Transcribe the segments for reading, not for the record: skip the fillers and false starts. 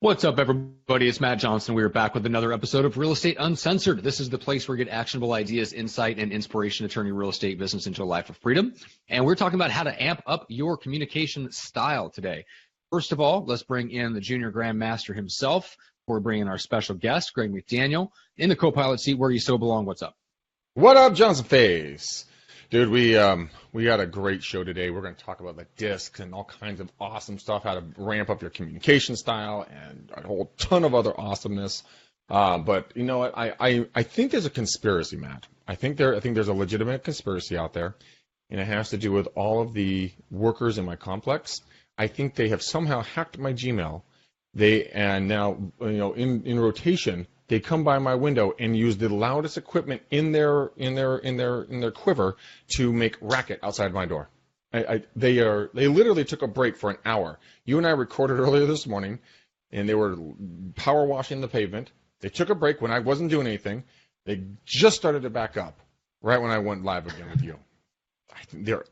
What's up, everybody? It's Matt Johnson. We are back with another episode of Real Estate Uncensored. This is the place where you get actionable ideas, insight, and inspiration to turn your real estate business into a life of freedom. And we're talking about how to amp up your communication style today. First of all, let's bring in the Junior Grandmaster himself. We're bringing our special guest, Greg McDaniel, in the co-pilot seat where you so belong. What's up? What up, Johnson Face? Dude, we got a great show today. We're going to talk about the D.I.S.C and all kinds of awesome stuff, how to ramp up your communication style, and a whole ton of other awesomeness. But you know what? I think there's a conspiracy, Matt. I think there's a legitimate conspiracy out there, and it has to do with all of the workers in my complex. I think they have somehow hacked my Gmail. And now, in rotation, they come by my window and use the loudest equipment in their quiver to make racket outside my door. They literally took a break for an hour. You and I recorded earlier this morning, and they were power washing the pavement. They took a break when I wasn't doing anything. They just started to back up right when I went live again with you.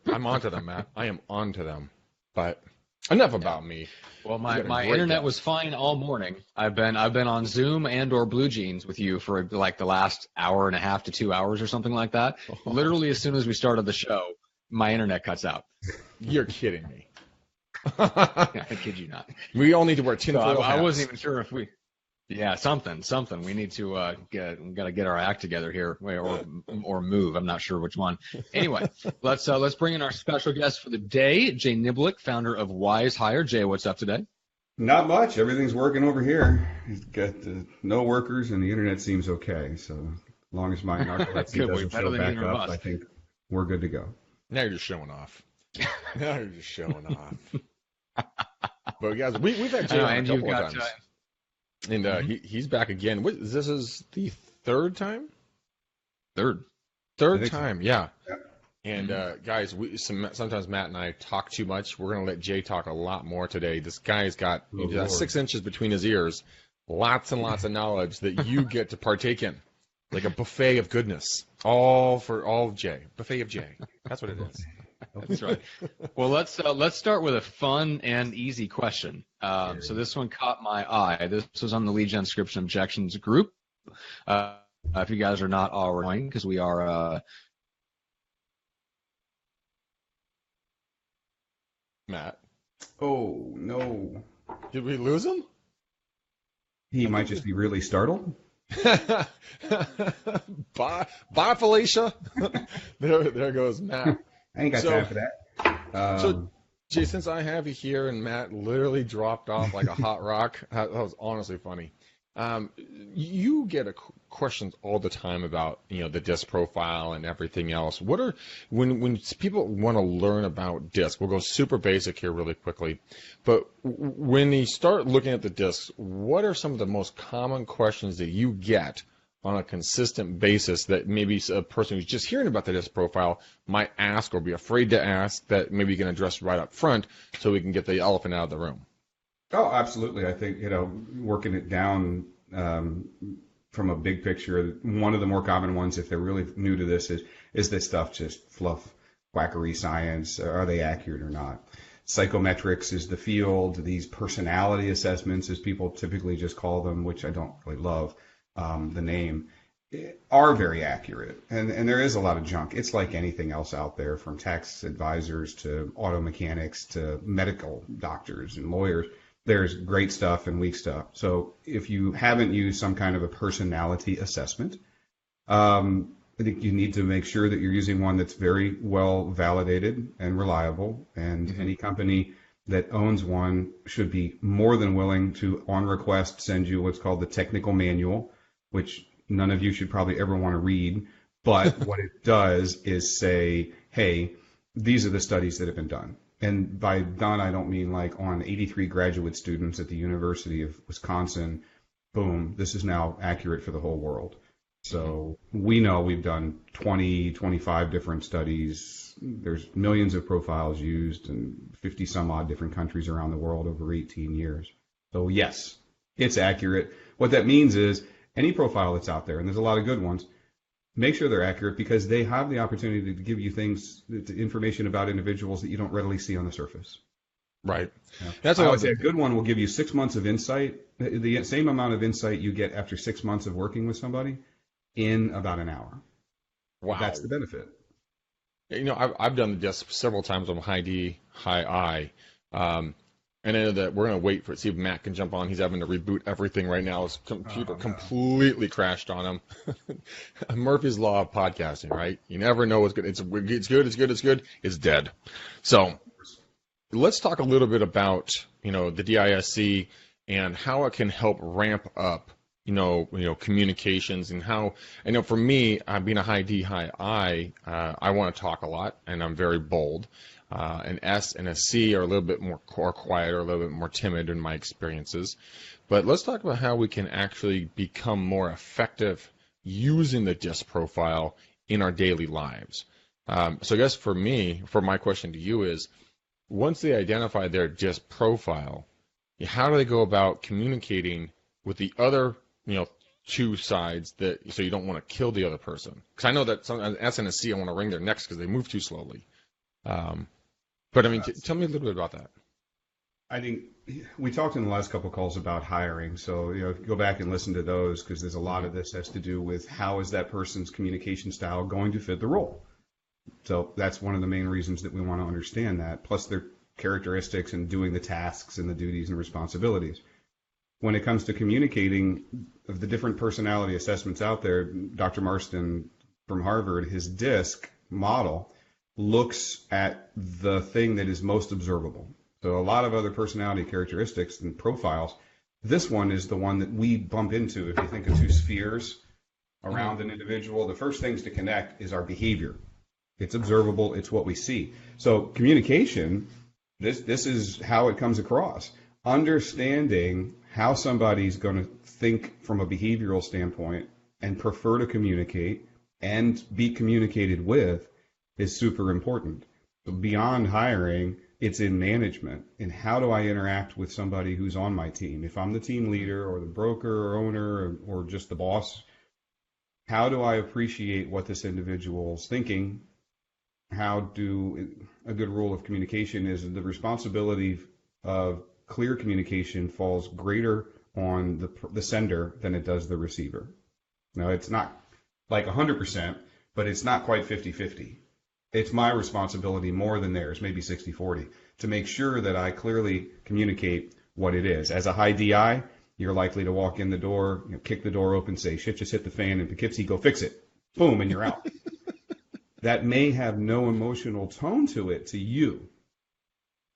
I'm onto them, Matt. I am onto them. But enough about me. Well, my internet was fine all morning. I've been on Zoom and or Blue Jeans with you for like the last hour and a half to 2 hours or something like that. Literally, as soon as we started the show, my internet cuts out. You're kidding me. I kid you not. We all need to wear tinfoil hats. I wasn't even sure if we. Yeah, something. We need to we got to get our act together here, or move. I'm not sure which one. Anyway, let's bring in our special guest for the day, Jay Niblick, founder of Wize Hire. Jay, what's up today? Not much. Everything's working over here. He's got no workers, and the internet seems okay. So as long as my narcolepsy doesn't show back up, I think we're good to go. Now you're just showing off. But guys, we've had Jay on a couple of times. And he's back again. This is the third time? Third time, yeah. And guys, sometimes Matt and I talk too much. We're going to let Jay talk a lot more today. This guy's got 6 inches between his ears. Lots and lots of knowledge that you get to partake in. Like a buffet of goodness. All of Jay. Buffet of Jay. That's what it is. That's right. Well, let's start with a fun and easy question. So this one caught my eye. This was on the lead gen description objections group. If you guys are not already, because we are. Matt. Oh no! Did we lose him? He might just be really startled. Bye, Felicia. There goes Matt. I ain't got time for that. So, Jay, since I have you here and Matt literally dropped off like a hot rock, that was honestly funny. You get questions all the time about the D.I.S.C profile and everything else. When people want to learn about D.I.S.C, we'll go super basic here really quickly. But when you start looking at the D.I.S.C, what are some of the most common questions that you get on a consistent basis that maybe a person who's just hearing about the D.I.S.C profile might ask or be afraid to ask that maybe you can address right up front so we can get the elephant out of the room? Oh, absolutely. I think, working it down from a big picture, one of the more common ones, if they're really new to this, is this stuff just fluff, quackery science? Are they accurate or not? Psychometrics is the field. These personality assessments, as people typically just call them, which I don't really love the name, are very accurate. And there is a lot of junk. It's like anything else out there, from tax advisors to auto mechanics to medical doctors and lawyers. There's great stuff and weak stuff. So if you haven't used some kind of a personality assessment, I think you need to make sure that you're using one that's very well validated and reliable. And any company that owns one should be more than willing to, on request, send you what's called the technical manual, which none of you should probably ever want to read. But what it does is say, hey, these are the studies that have been done. And by done, I don't mean like on 83 graduate students at the University of Wisconsin, boom, this is now accurate for the whole world. So we know we've done 20, 25 different studies. There's millions of profiles used in 50 some odd different countries around the world over 18 years. So yes, it's accurate. What that means is any profile that's out there, and there's a lot of good ones, make sure they're accurate, because they have the opportunity to give you information about individuals that you don't readily see on the surface. Right. Yeah. That's I what always say a good one will give you 6 months of insight, the same amount of insight you get after 6 months of working with somebody in about an hour. Wow. That's the benefit. I've done the DISC several times on high D, high I. And I know that we're going to wait for see if Matt can jump on. He's having to reboot everything right now. His computer completely crashed on him. Murphy's Law of podcasting, right? You never know what's good. It's good. It's dead. So let's talk a little bit about, the D.I.S.C. and how it can help ramp up, communications and how, I know for me, being a high D, high I want to talk a lot and I'm very bold. An S and a C are a little bit more quiet or a little bit more timid in my experiences. But let's talk about how we can actually become more effective using the DISC profile in our daily lives. So I guess for my question to you is, once they identify their DISC profile, how do they go about communicating with the other, two sides so you don't want to kill the other person? Because I know that some S and a C, I want to wring their necks because they move too slowly. But I mean, tell me a little bit about that. I think we talked in the last couple of calls about hiring. So, go back and listen to those because there's a lot of this has to do with how is that person's communication style going to fit the role. So that's one of the main reasons that we want to understand that, plus their characteristics and doing the tasks and the duties and responsibilities. When it comes to communicating, of the different personality assessments out there, Dr. Marston from Harvard, his DISC model looks at the thing that is most observable. So a lot of other personality characteristics and profiles, this one is the one that we bump into. If you think of two spheres around an individual, the first things to connect is our behavior. It's observable. It's what we see. So communication, this is how it comes across. Understanding how somebody's going to think from a behavioral standpoint and prefer to communicate and be communicated with is super important. Beyond hiring, it's in management. And how do I interact with somebody who's on my team? If I'm the team leader or the broker or owner or just the boss, how do I appreciate what this individual's thinking? A good rule of communication is the responsibility of clear communication falls greater on the sender than it does the receiver. Now, it's not like 100%, but it's not quite 50-50. It's my responsibility more than theirs, maybe 60-40, to make sure that I clearly communicate what it is. As a high DI, you're likely to walk in the door, kick the door open, say, shit just hit the fan, and Poughkeepsie, go fix it. Boom, and you're out. That may have no emotional tone to it to you,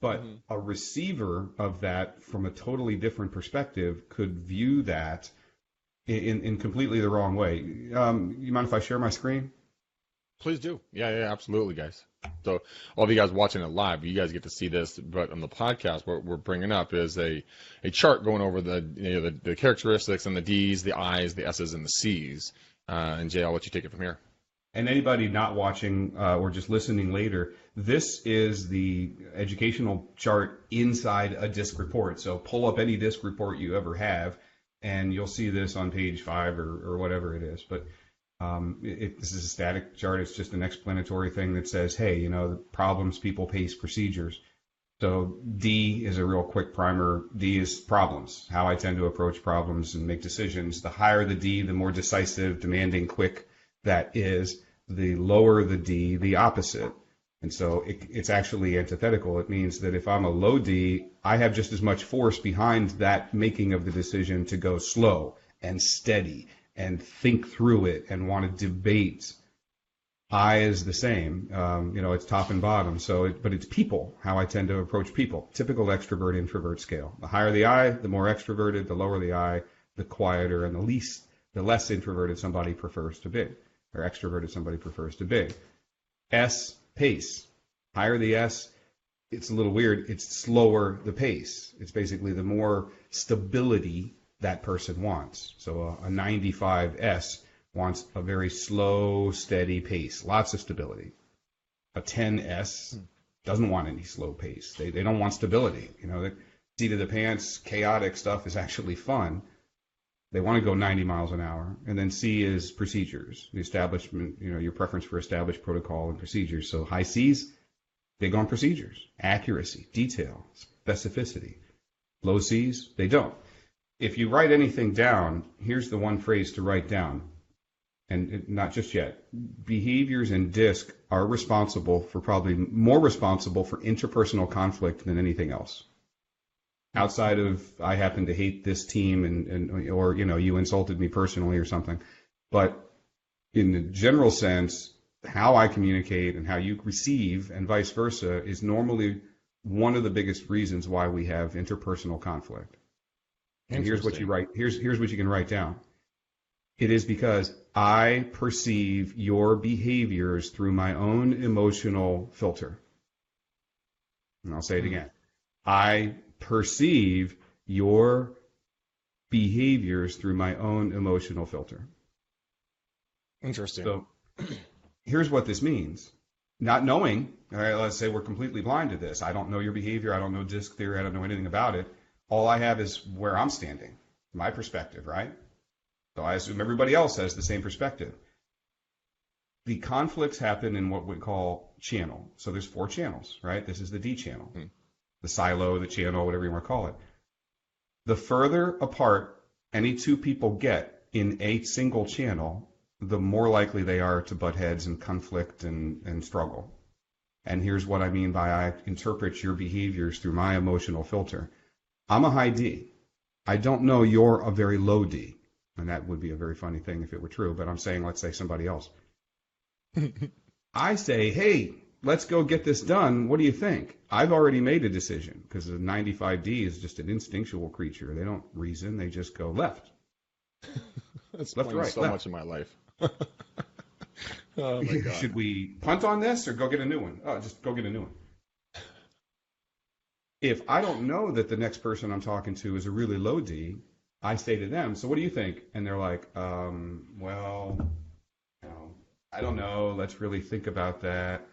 but a receiver of that from a totally different perspective could view that in completely the wrong way. You mind if I share my screen? Please do. Yeah, absolutely, guys. So all of you guys watching it live, you guys get to see this, but on the podcast, what we're bringing up is a chart going over the characteristics and the D's, the I's, the S's, and the C's. And Jay, I'll let you take it from here. And anybody not watching or just listening later, this is the educational chart inside a DISC report. So pull up any DISC report you ever have, and you'll see this on page 5 or whatever it is. But this is a static chart. It's just an explanatory thing that says, hey, the problems, people, pace, procedures. So D is a real quick primer. D is problems, how I tend to approach problems and make decisions. The higher the D, the more decisive, demanding, quick that is. The lower the D, the opposite. And so it's actually antithetical. It means that if I'm a low D, I have just as much force behind that making of the decision to go slow and steady and think through it and want to debate. I is the same. It's top and bottom. But it's people, how I tend to approach people. Typical extrovert introvert scale. The higher the I, the more extroverted. The lower the I, the quieter and the less introverted somebody prefers to be, or extroverted somebody prefers to be. S, pace. Higher the S, it's a little weird. It's slower the pace. It's basically the more stability that person wants. So a 95S wants a very slow, steady pace, lots of stability. A 10S doesn't want any slow pace. They don't want stability. The seat of the pants, chaotic stuff is actually fun. They want to go 90 miles an hour. And then C is procedures, the establishment, your preference for established protocol and procedures. So high C's, big on procedures, accuracy, detail, specificity. Low C's, they don't. If you write anything down, here's the one phrase to write down, and not just yet. Behaviors in D.I.S.C are responsible for, probably more responsible for interpersonal conflict than anything else. Outside of, I happen to hate this team or, you insulted me personally or something. But in the general sense, how I communicate and how you receive and vice versa is normally one of the biggest reasons why we have interpersonal conflict. And here's what you write. Here's what you can write down. It is because I perceive your behaviors through my own emotional filter. And I'll say it again. I perceive your behaviors through my own emotional filter. Interesting. So here's what this means. Not knowing, all right, let's say we're completely blind to this. I don't know your behavior. I don't know D.I.S.C theory. I don't know anything about it. All I have is where I'm standing, my perspective, right? So I assume everybody else has the same perspective. The conflicts happen in what we call channel. So there's 4 channels, right? This is the D channel, the silo, the channel, whatever you want to call it. The further apart any 2 people get in a single channel, the more likely they are to butt heads and conflict and struggle. And here's what I mean by I interpret your behaviors through my emotional filter. I'm a high D. I don't know you're a very low D. And that would be a very funny thing if it were true, but I'm saying, let's say somebody else. I say, hey, let's go get this done. What do you think? I've already made a decision because the 95D is just an instinctual creature. They don't reason. They just go left. That's left, right, so left. much in my life. Oh my God. Should we punt on this or go get a new one? Oh, just go get a new one. If I don't know that the next person I'm talking to is a really low D, I say to them, so what do you think? And they're like, well, I don't know. Let's really think about that.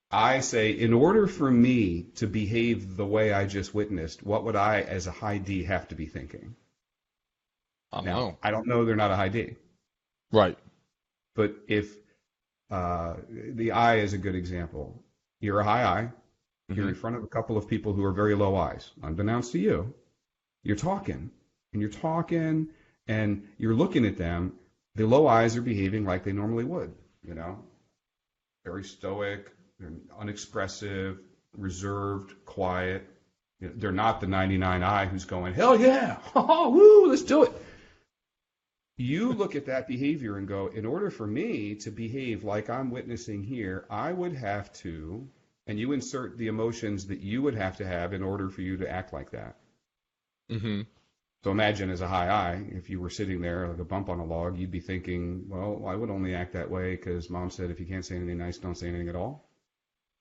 I say, in order for me to behave the way I just witnessed, what would I, as a high D, have to be thinking? Now, I don't know they're not a high D. Right. But if the I is a good example. You're a high I. You're in front of a couple of people who are very low I's. Unbeknownst to you, you're talking, and you're looking at them. The low I's are behaving like they normally would, very stoic, they're unexpressive, reserved, quiet. They're not the 99I who's going, hell yeah, oh, woo, let's do it. You look at that behavior and go, in order for me to behave like I'm witnessing here, I would have to, and you insert the emotions that you would have to have in order for you to act like that. Mm-hmm. So imagine as a high I, if you were sitting there like a bump on a log, you'd be thinking, well, I would only act that way because Mom said if you can't say anything nice, don't say anything at all.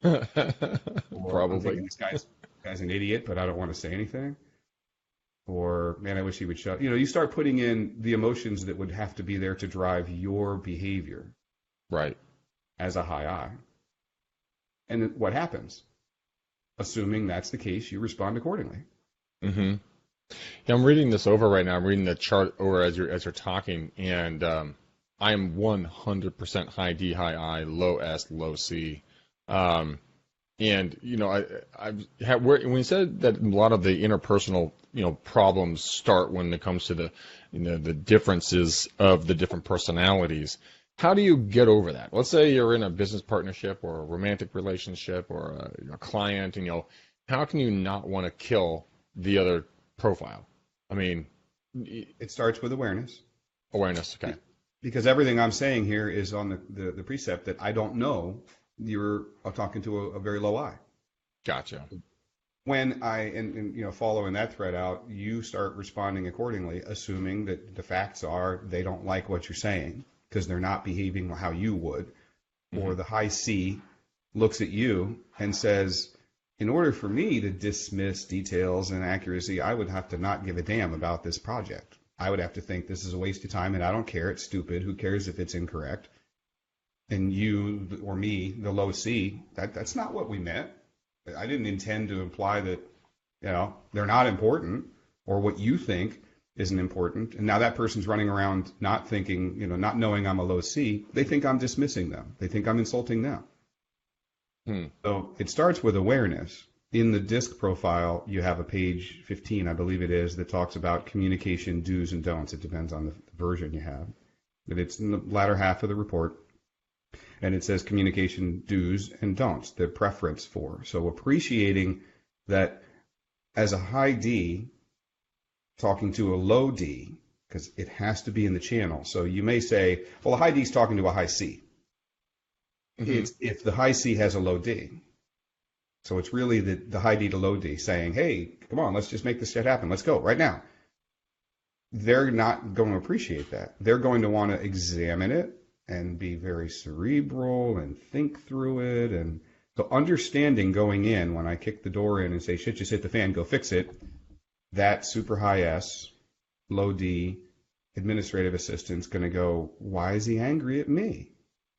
Probably. This guy's an idiot, but I don't want to say anything. Or, man, I wish he would shut. You start putting in the emotions that would have to be there to drive your behavior. Right. As a high I. And what happens? Assuming that's the case, you respond accordingly. Mm-hmm. Yeah, I'm reading this over right now. I'm reading the chart over as you're talking, and I am 100% high D, high I, low S, low C. And when you said that a lot of the interpersonal problems start when it comes to the the differences of the different personalities. How do you get over that? Let's say you're in a business partnership or a romantic relationship or a client, and how can you not want to kill the other profile? I mean, it starts with awareness. Awareness, okay. Because everything I'm saying here is on the precept that I don't know you're talking to a very low I. Gotcha. When following that thread out, you start responding accordingly, assuming that the facts are they don't like what you're saying because they're not behaving how you would. Mm-hmm. Or the high C looks at you and says, in order for me to dismiss details and accuracy, I would have to not give a damn about this project. I would have to think this is a waste of time and I don't care. It's stupid. Who cares if it's incorrect? And you or me, the low C, that's not what we meant. I didn't intend to imply that, they're not important or what you think isn't important. And now that person's running around not thinking, not knowing I'm a low C. They think I'm dismissing them. They think I'm insulting them. So it starts with awareness. in the DISC profile, you have a page 15, I believe it is, that talks about communication do's and don'ts. It depends on the version you have. But it's in the latter half of the report. And it says communication do's and don'ts, the preference for. So appreciating that as a high D, talking to a low D, because it has to be in the channel. So you may say, well, a high D is talking to a high C. It's if the high C has a low D. So it's really the high D to low D saying, hey, come on, let's just make this shit happen. Let's go right now. They're not going to appreciate that. They're going to want to examine it and be very cerebral and think through it. And so understanding going in, when I kick the door in and say, shit, just hit the fan, go fix it, that super high S, low D, administrative assistant's going to go, why is he angry at me?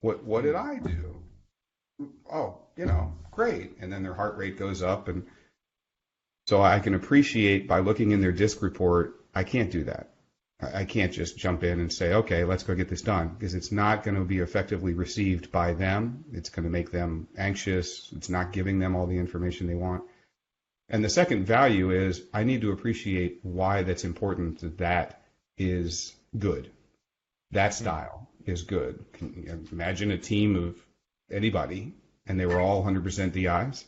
What did I do? Oh, great. And then their heart rate goes up. And so I can appreciate by looking in their DISC report, I can't do that. I can't just jump in and say, okay, let's go get this done, because it's not going to be effectively received by them. It's going to make them anxious. It's not giving them all the information they want. And the second value is I need to appreciate why that's important. That is good. That style is good. Imagine a team of anybody and they were all 100% DIs.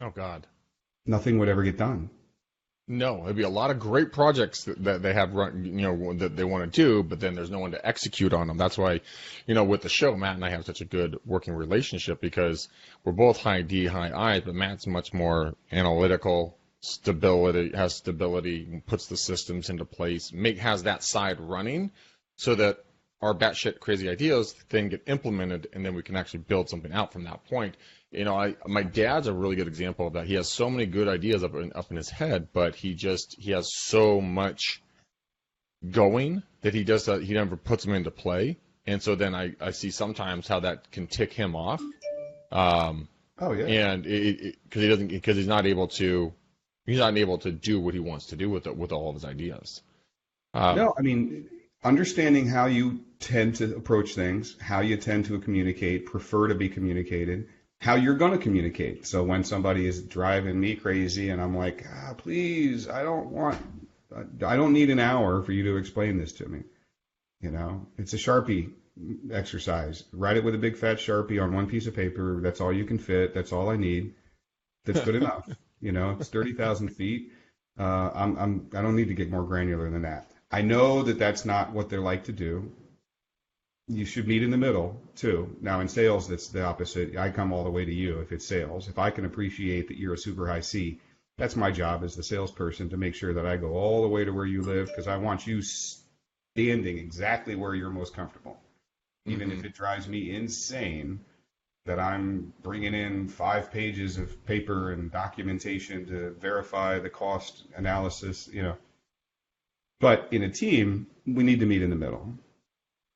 Oh, God. Nothing would ever get done. No, it'd be a lot of great projects that they have run, that they want to do, but then there's no one to execute on them. That's why, with the show, Matt and I have such a good working relationship, because we're both high D, high I, but Matt's much more analytical, has stability, puts the systems into place, has that side running so that our batshit crazy ideas then get implemented, and then we can actually build something out from that point. My dad's a really good example of that. He has so many good ideas up in his head, but he has so much going that he never puts them into play. And so then I see sometimes how that can tick him off. Oh yeah. And because he's not able to do what he wants to do with all of his ideas. No, I mean, understanding how you tend to approach things, how you tend to communicate, prefer to be communicated, how you're going to communicate. So when somebody is driving me crazy and I'm like, please, I don't need an hour for you to explain this to me. It's a Sharpie exercise. Write it with a big fat Sharpie on one piece of paper. That's all you can fit. That's all I need. That's good enough. It's 30,000 feet. I don't need to get more granular than that. I know that that's not what they like to do. You should meet in the middle, too. Now, in sales, that's the opposite. I come all the way to you if it's sales. If I can appreciate that you're a super high C, that's my job as the salesperson, to make sure that I go all the way to where you live, because I want you standing exactly where you're most comfortable. Even if it drives me insane that I'm bringing in 5 pages of paper and documentation to verify the cost analysis, But in a team, we need to meet in the middle.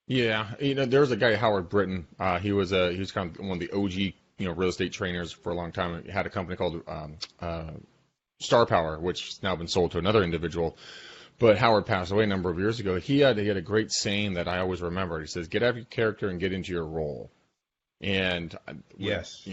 Yeah, there's a guy, Howard Britton. He was kind of one of the OG, real estate trainers for a long time. He had a company called Star Power, which has now been sold to another individual. But Howard passed away a number of years ago. He had a great saying that I always remember. He says, "Get out of your character and get into your role." And yes,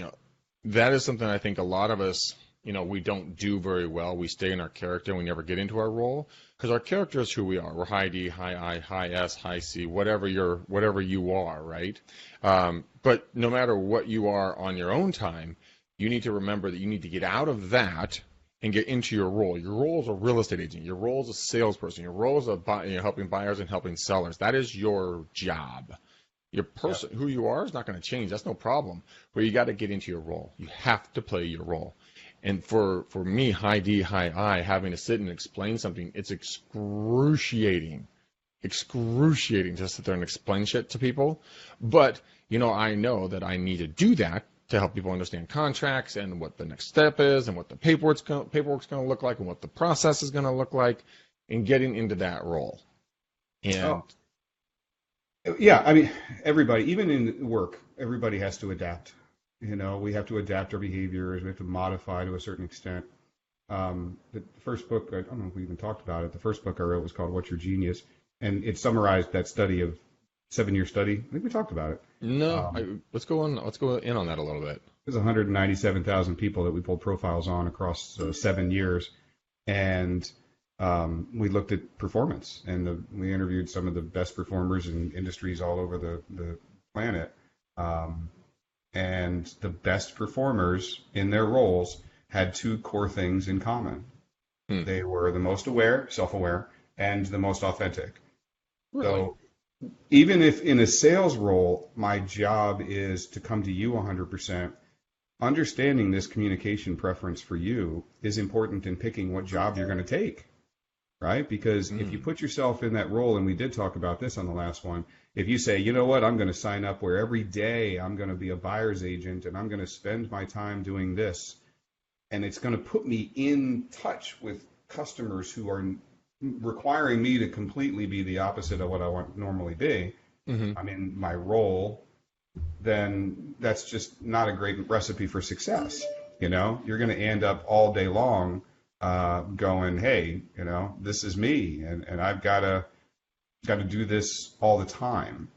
that is something I think a lot of us, we don't do very well. We stay in our character and we never get into our role, because our character is who we are. We're high D, high I, high S, high C, whatever you are, right? But no matter what you are on your own time, you need to remember that you need to get out of that and get into your role. Your role as a real estate agent, your role as a salesperson, your role as helping buyers and helping sellers. That is your job. Your person, who you are, is not going to change. That's no problem. But you got to get into your role. You have to play your role. And for me, high D, high I, having to sit and explain something, it's excruciating to sit there and explain shit to people. But, I know that I need to do that to help people understand contracts and what the next step is and what the paperwork's going to look like and what the process is going to look like, and getting into that role. And yeah, I mean, everybody, even in work, everybody has to adapt. We have to adapt our behaviors. We have to modify to a certain extent. The first book, I don't know if we even talked about it. The first book I wrote was called "What's Your Genius?" and it summarized that study of 7-year study. I think we talked about it. No, let's go in on that a little bit. there's 197,000 people that we pulled profiles on across 7 years, and we looked at performance, and we interviewed some of the best performers in industries all over the planet, and the best performers in their roles had two core things in common. They were the most aware, self-aware, and the most authentic. Really? So even if in a sales role, my job is to come to you 100%, understanding this communication preference for you is important in picking what job you're going to take, right? Because if you put yourself in that role, and we did talk about this on the last one, if you say, you know what, I'm going to sign up where every day I'm going to be a buyer's agent and I'm going to spend my time doing this, and it's going to put me in touch with customers who are requiring me to completely be the opposite of what I want normally be, I'm in my role, then that's just not a great recipe for success. You're going to end up all day long going, hey, this is me, and I've got to do this all the time.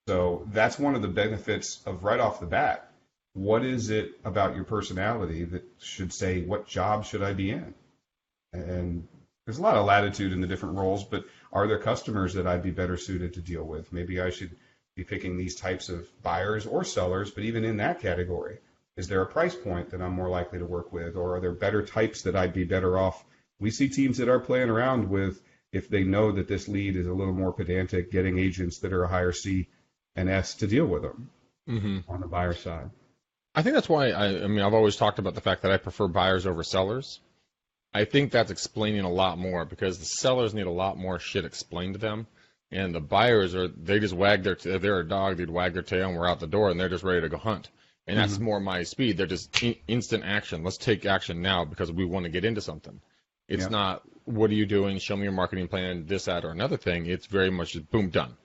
So that's one of the benefits of right off the bat. What is it about your personality that should say, what job should I be in? And there's a lot of latitude in the different roles, but are there customers that I'd be better suited to deal with? Maybe I should be picking these types of buyers or sellers, but even in that category, is there a price point that I'm more likely to work with, or are there better types that I'd be better off? We see teams that are playing around with, if they know that this lead is a little more pedantic, getting agents that are a higher C and S to deal with them on the buyer side. I think that's why I've always talked about the fact that I prefer buyers over sellers. I think that's explaining a lot more, because the sellers need a lot more shit explained to them, and the buyers they just wag if they're a dog, they'd wag their tail and we're out the door and they're just ready to go hunt. And that's more my speed. They're just instant action. Let's take action now because we want to get into something. It's not, what are you doing? Show me your marketing plan, this, that, or another thing. It's very much just boom, done.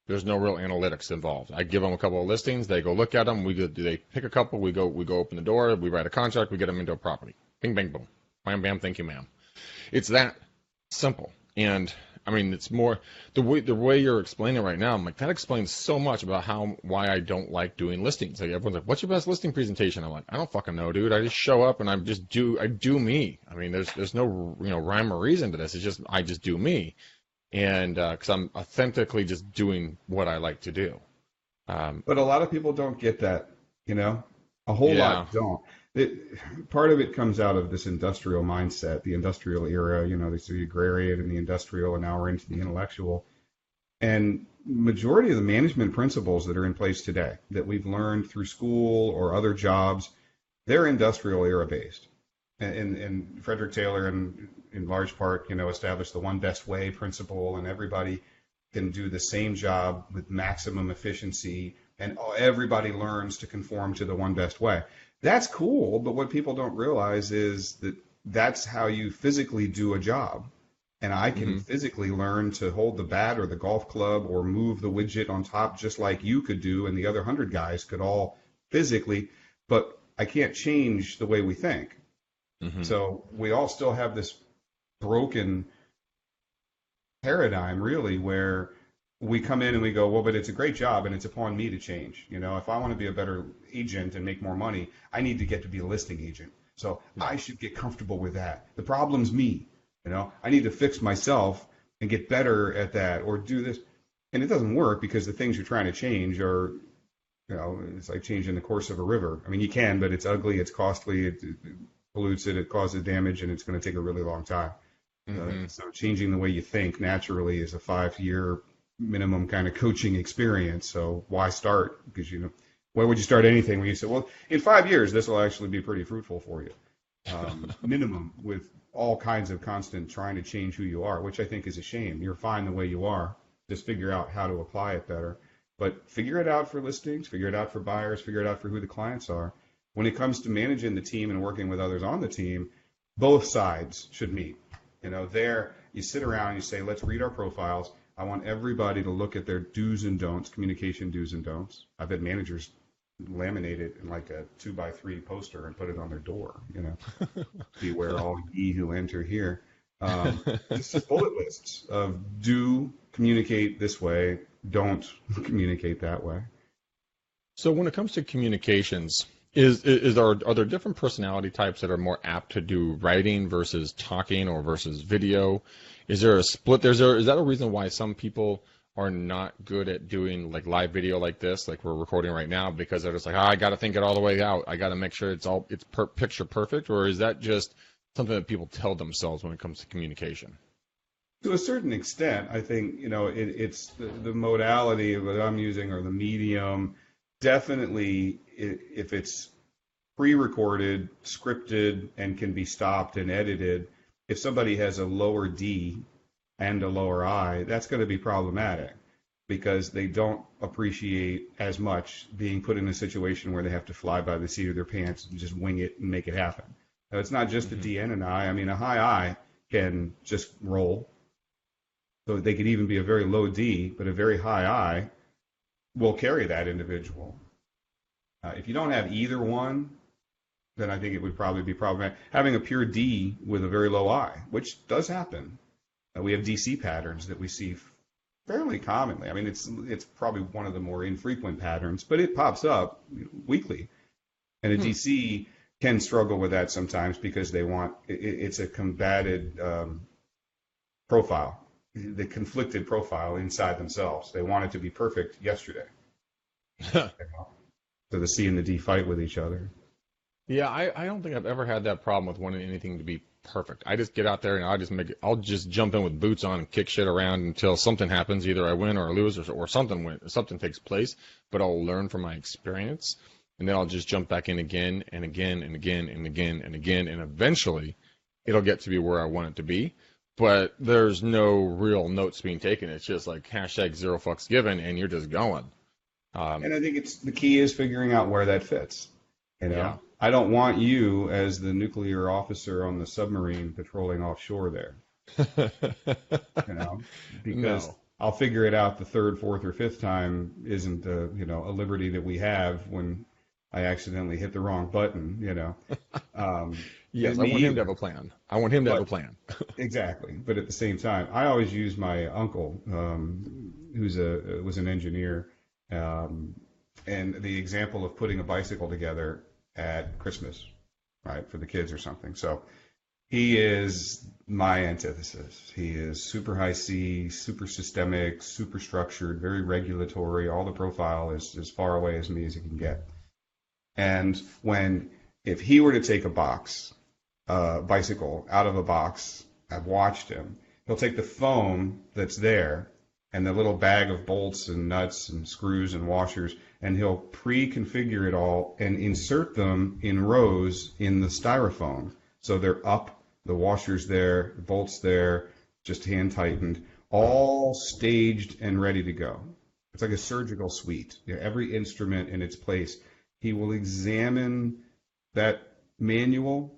There's no real analytics involved. I give them a couple of listings. They go look at them. They pick a couple. We go open the door. We write a contract. We get them into a property. Bing, bang, boom. Bam, bam, thank you, ma'am. It's that simple. And it's more the way you're explaining it right now. I'm like, that explains so much about why I don't like doing listings. Like, everyone's like, what's your best listing presentation? I'm like, I don't fucking know, dude. I just show up and I do me. There's no rhyme or reason to this. It's just I just do me, and because I'm authentically just doing what I like to do. But a lot of people don't get that. A whole lot don't. Part of it comes out of this industrial mindset, the industrial era. There's the agrarian and the industrial, and now we're into the intellectual. And majority of the management principles that are in place today that we've learned through school or other jobs, they're industrial era based. And Frederick Taylor, in large part, established the one best way principle, and everybody can do the same job with maximum efficiency, and everybody learns to conform to the one best way. That's cool, but what people don't realize is that that's how you physically do a job. And I can physically learn to hold the bat or the golf club or move the widget on top just like you could do, and the other 100 guys could all physically, but I can't change the way we think. So we all still have this broken paradigm, really, where we come in and we go, well, but it's a great job and it's upon me to change. If I want to be a better agent and make more money, I need to get to be a listing agent. So I should get comfortable with that. The problem's me. I need to fix myself and get better at that, or do this. And it doesn't work, because the things you're trying to change are, it's like changing the course of a river. You can, but it's ugly, it's costly, it pollutes it causes damage, and it's going to take a really long time. So changing the way you think naturally is a 5-year minimum kind of coaching experience. So why start? Because why would you start anything when you say, well, in 5 years this will actually be pretty fruitful for you? Minimum, with all kinds of constant trying to change who you are, which I think is a shame. You're fine the way you are. Just figure out how to apply it better. But figure it out for listings, figure it out for buyers, figure it out for who the clients are. When it comes to managing the team and working with others on the team, both sides should meet. There you sit around and you say, let's read our profiles. I want everybody to look at their do's and don'ts, communication do's and don'ts. I've had managers laminate it in like a 2x3 poster and put it on their door. Beware all ye who enter here. Just bullet lists of do communicate this way, don't communicate that way. So when it comes to communications, Are there different personality types that are more apt to do writing versus talking or versus video? Is there a split? Is that a reason why some people are not good at doing like live video like this, like we're recording right now, because they're just like, I got to think it all the way out. I got to make sure it's picture perfect, or is that just something that people tell themselves when it comes to communication? To a certain extent, I think, it's the modality that I'm using or the medium. Definitely, if it's pre-recorded, scripted, and can be stopped and edited, if somebody has a lower D and a lower I, that's going to be problematic because they don't appreciate as much being put in a situation where they have to fly by the seat of their pants and just wing it and make it happen. Now, it's not just a D and an I. I mean, a high I can just roll. So they could even be a very low D, but a very high I will carry that individual. If you don't have either one, then I think it would probably be problematic. Having a pure D with a very low I, which does happen. We have DC patterns that we see fairly commonly. I mean, it's probably one of the more infrequent patterns, but it pops up weekly. And a DC can struggle with that sometimes because it's a combated profile. The conflicted profile inside themselves. They want it to be perfect yesterday. So the C and the D fight with each other. Yeah, I don't think I've ever had that problem with wanting anything to be perfect. I just get out there and I'll just jump in with boots on and kick shit around until something happens. Either I win or I lose or something takes place, but I'll learn from my experience and then I'll just jump back in again and again and again and again and again, and eventually it'll get to be where I want it to be. But there's no real notes being taken. It's just like hashtag zero fucks given, and you're just going. And I think the key is figuring out where that fits. Yeah. I don't want you as the nuclear officer on the submarine patrolling offshore there. Because No. I'll figure it out the third, fourth, or fifth time isn't a liberty that we have when I accidentally hit the wrong button. Yes, I want him to have a plan. Exactly. But at the same time, I always use my uncle, was an engineer, and the example of putting a bicycle together at Christmas, right, for the kids or something. So he is my antithesis. He is super high C, super systemic, super structured, very regulatory. All the profile is as far away as me as it can get. And if he were to take a bicycle out of a box, I've watched him. He'll take the foam that's there and the little bag of bolts and nuts and screws and washers, and he'll pre-configure it all and insert them in rows in the styrofoam. So they're up, the washers there, the bolts there, just hand tightened, all staged and ready to go. It's like a surgical suite. Every instrument in its place. He will examine that manual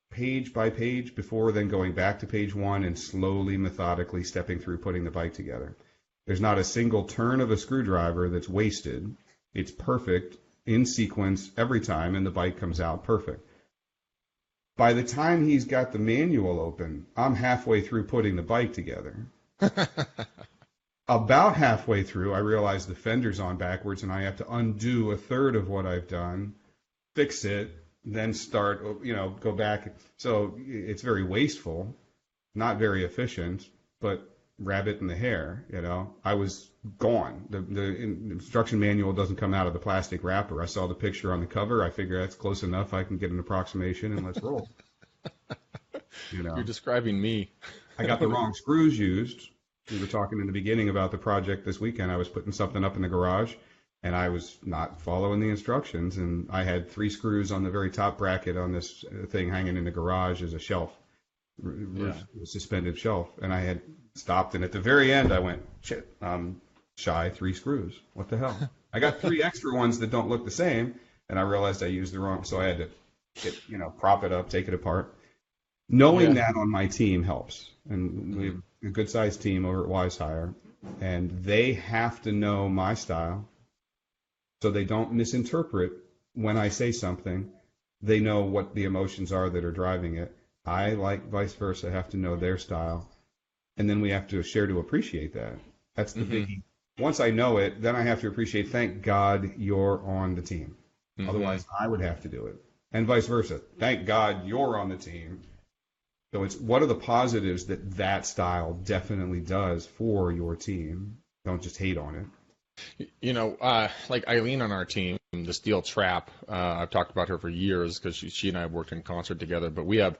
page by page before then going back to page one and slowly, methodically stepping through putting the bike together. There's not a single turn of a screwdriver that's wasted. It's perfect in sequence every time, and the bike comes out perfect. By the time he's got the manual open, I'm halfway through putting the bike together. About halfway through, I realize the fender's on backwards, and I have to undo a third of what I've done, fix it, then start, go back. So it's very wasteful, not very efficient, but rabbit in the hair, I was gone. The instruction manual doesn't come out of the plastic wrapper. I saw the picture on the cover. I figure that's close enough. I can get an approximation and let's roll. You're describing me. I got the wrong screws used. We were talking in the beginning about the project this weekend. I was putting something up in the garage, and I was not following the instructions, and I had 3 screws on the very top bracket on this thing hanging in the garage as a shelf, suspended shelf, and I had stopped, and at the very end I went, shit, I'm shy 3 screws. What the hell? I got 3 extra ones that don't look the same, and I realized I used the wrong, so I had to prop it up, take it apart. Knowing that on my team helps, and we have a good-sized team over at Wize Hire, and they have to know my style so they don't misinterpret when I say something. They know what the emotions are that are driving it. I, like vice versa, have to know their style, and then we have to share to appreciate that. That's the biggie. Once I know it, then I have to appreciate, thank God you're on the team. Mm-hmm. Otherwise, I would have to do it, and vice versa. Thank God you're on the team. So it's what are the positives that style definitely does for your team? Don't just hate on it. You know, like Eileen on our team, the Steel Trap. I've talked about her for years because she and I have worked in concert together. But we have,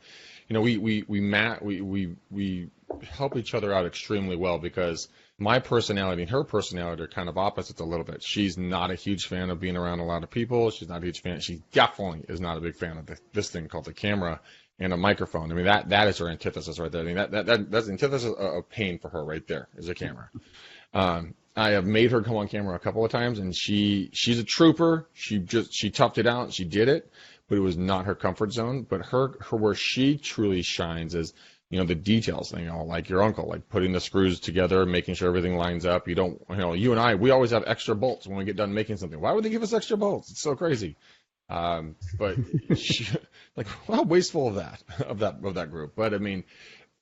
you know, we help each other out extremely well because my personality and her personality are kind of opposites a little bit. She's not a huge fan of being around a lot of people. She's not a huge fan. She definitely is not a big fan of this thing called the camera and a microphone. I mean, that is her antithesis right there. I mean, that's the antithesis of pain for her right there is a camera. I have made her come on camera a couple of times, and she's a trooper. She toughed it out. She did it, but it was not her comfort zone. But her where she truly shines is, you know, the details, you know, like your uncle, like putting the screws together, making sure everything lines up. You don't, you know, you and I, we always have extra bolts when we get done making something. Why would they give us extra bolts? It's so crazy. But like, how wasteful of that group. But I mean,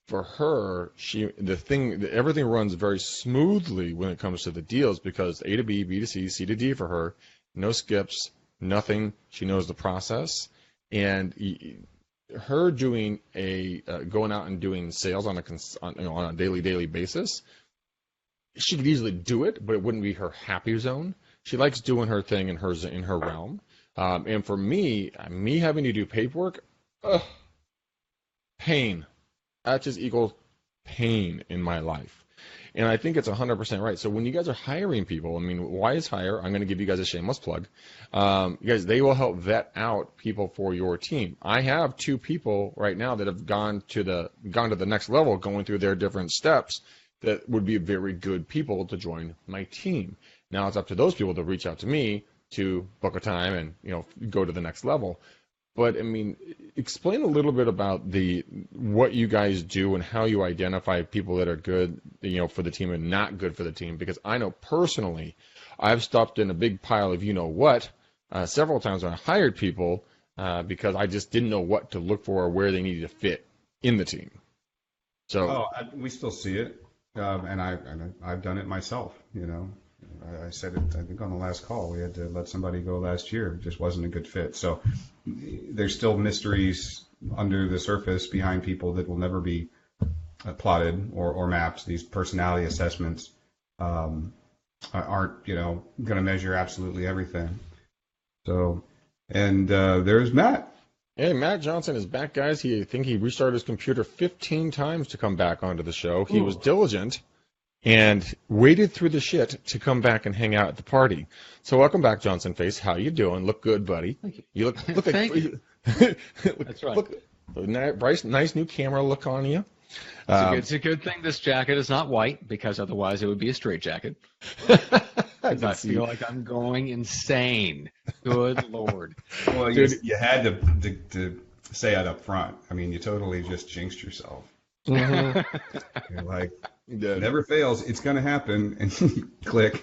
for her, everything runs very smoothly when it comes to the deals because A to B, B to C, C to D for her, no skips, nothing. She knows the process, and her doing going out and doing sales on a daily basis, she could easily do it, but it wouldn't be her happy zone. She likes doing her thing in her realm, and for me having to do paperwork, pain. That just equals pain in my life. And I think it's 100% right. So when you guys are hiring people, I mean, Wize Hire, I'm going to give you guys a shameless plug. You guys, they will help vet out people for your team. I have 2 people right now that have gone to the next level, going through their different steps that would be very good people to join my team. Now it's up to those people to reach out to me to book a time and, you know, go to the next level. But I mean, explain a little bit about what you guys do and how you identify people that are good, you know, for the team and not good for the team. Because I know personally, I've stopped in a big pile of you know what several times when I hired people because I just didn't know what to look for or where they needed to fit in the team. So we still see it, and I've done it myself. You know, I said it, I think, on the last call. We had to let somebody go last year. It just wasn't a good fit. So there's still mysteries under the surface behind people that will never be plotted or mapped. These personality assessments aren't, you know, going to measure absolutely everything. So, and there's Matt. Hey, Matt Johnson is back, guys. I think he restarted his computer 15 times to come back onto the show. He was diligent and waited through the shit to come back and hang out at the party. So welcome back, Johnson Face. How you doing? Look good, buddy. Thank you. You look Thank you. That's right. Bryce, nice new camera look on you. It's a good thing this jacket is not white, because otherwise it would be a straight jacket. I feel like I'm going insane. Good Lord. Well, you had to say it up front. I mean, you totally just jinxed yourself. Mm-hmm. You're like, it never fails. It's going to happen. And click.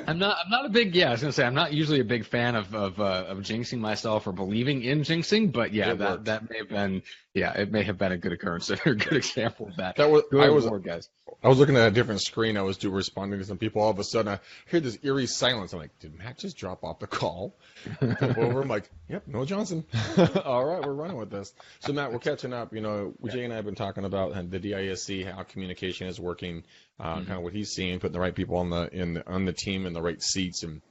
I'm not a big, I was going to say, I'm not usually a big fan of jinxing myself or believing in jinxing, but that may have been, it may have been a good occurrence or a good example of that. Guys. I was looking at a different screen. I was responding to some people. All of a sudden, I heard this eerie silence. I'm like, did Matt just drop off the call? Flip over. I'm like, yep, no Johnson. All right, we're running with this. So, Matt, we're catching up. You know, Jay and I have been talking about the D.I.S.C, how communication is working, kind of what he's seeing, putting the right people on the team in the right seats. And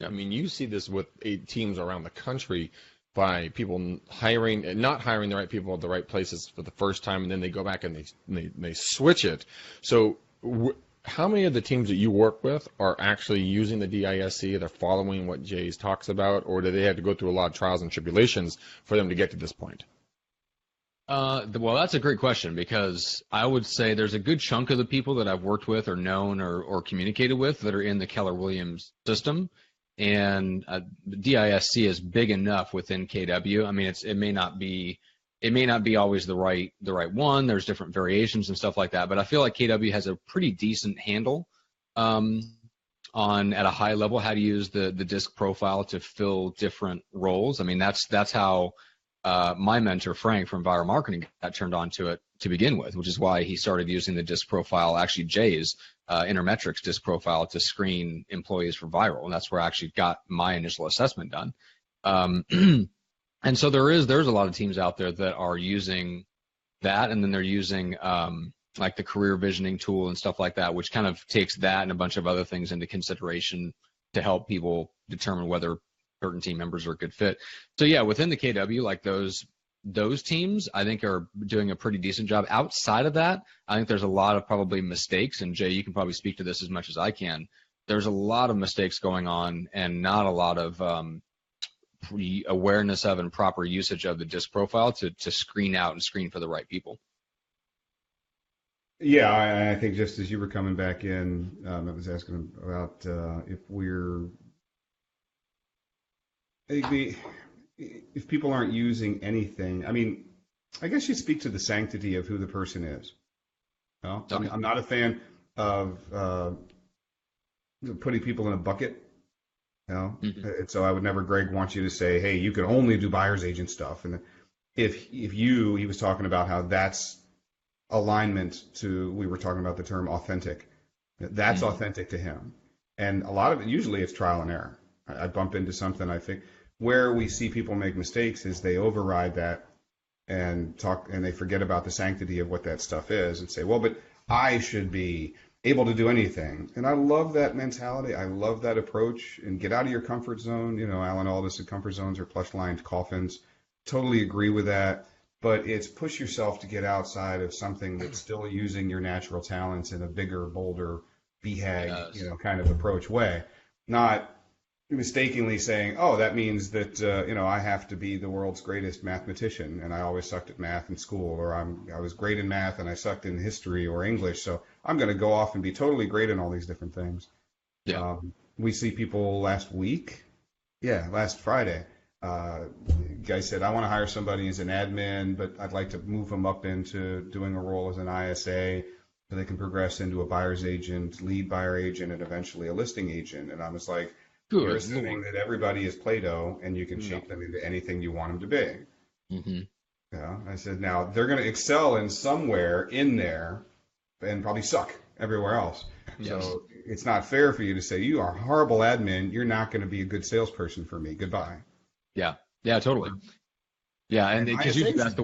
I mean, you see this with 8 teams around the country by people not hiring the right people at the right places for the first time, and then they go back and they switch it. So how many of the teams that you work with are actually using the D.I.S.C, they're following what Jay talks about, or do they have to go through a lot of trials and tribulations for them to get to this point? Well, that's a great question, because I would say there's a good chunk of the people that I've worked with or known or communicated with that are in the Keller Williams system. And D.I.S.C is big enough within KW. I mean, it may not be always the right one. There's different variations and stuff like that. But I feel like KW has a pretty decent handle on at a high level how to use the DISC profile to fill different roles. I mean, that's how my mentor Frank from Viral Marketing got turned on to it to begin with, which is why he started using the DISC profile, actually Jay's Intermetrics DISC profile, to screen employees for viral. And that's where I actually got my initial assessment done. And so there's a lot of teams out there that are using that, and then they're using like the career visioning tool and stuff like that, which kind of takes that and a bunch of other things into consideration to help people determine whether certain team members are a good fit. So yeah, within the KW, like those teams, I think are doing a pretty decent job. Outside of that, I think there's a lot of probably mistakes, and Jay, you can probably speak to this as much as I can. There's a lot of mistakes going on and not a lot of awareness of and proper usage of the DISC profile to screen out and screen for the right people. Yeah, I think just as you were coming back in, I was asking about if people aren't using anything. I mean, I guess you speak to the sanctity of who the person is. No? Okay. I'm not a fan of putting people in a bucket. And so I would never, Greg, want you to say, hey, you can only do buyer's agent stuff. And he was talking about how that's alignment to, we were talking about the term authentic. That's authentic to him. And a lot of it, usually it's trial and error. I bump into something, I think, where we see people make mistakes is they override that and they forget about the sanctity of what that stuff is and say, well, but I should be able to do anything. And I love that mentality. I love that approach. And get out of your comfort zone. Alan Aldous said comfort zones are plush-lined coffins. Totally agree with that. But it's push yourself to get outside of something that's still using your natural talents in a bigger, bolder, BHAG, kind of approach way. Not mistakenly saying, oh, that means that, I have to be the world's greatest mathematician and I always sucked at math in school, or I was great in math and I sucked in history or English, so I'm going to go off and be totally great in all these different things. Yeah. We see people last Friday, guy said, I want to hire somebody as an admin, but I'd like to move them up into doing a role as an ISA so they can progress into a buyer's agent, lead buyer agent, and eventually a listing agent. And I was like, you're assuming that everybody is Play-Doh and you can shape them into anything you want them to be. Mm-hmm. Yeah. I said, now they're going to excel in somewhere in there and probably suck everywhere else. Yes. So it's not fair for you to say, you are a horrible admin, you're not going to be a good salesperson for me. Goodbye. Yeah, totally. Yeah, and because usually that's